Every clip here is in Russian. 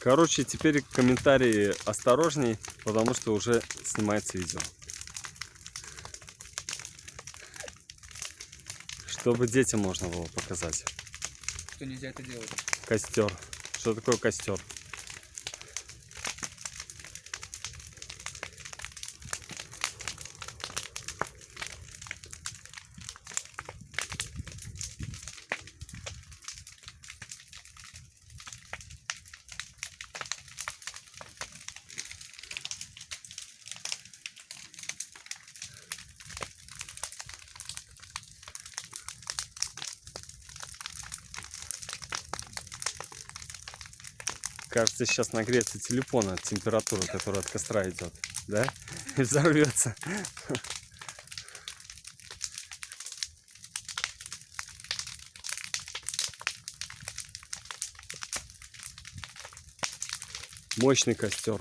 Короче, теперь комментарии осторожней, потому что уже снимается видео. Чтобы детям можно было показать. Что нельзя это делать? Костер. Что такое костер? Кажется, сейчас нагреется телефон от температуры, которая от костра идет, да? И взорвется. Мощный костер.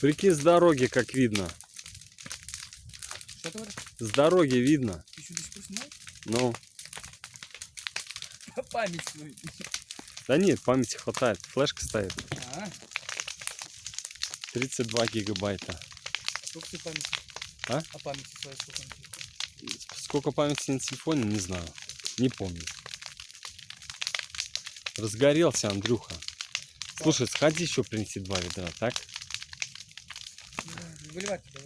Прикинь, с дороги как видно. Что ты говоришь? С дороги видно. Ты что, до сих пор снимаешь? Ну, Память свою. да нет, памяти хватает. Флешка стоит. 32 гигабайта. Сколько ты памяти? А? А памяти своей сколько? Сколько памяти на телефоне, не знаю. Не помню. Разгорелся, Андрюха. Слушай, сходи еще принеси 2 ведра, так? Выливать давай.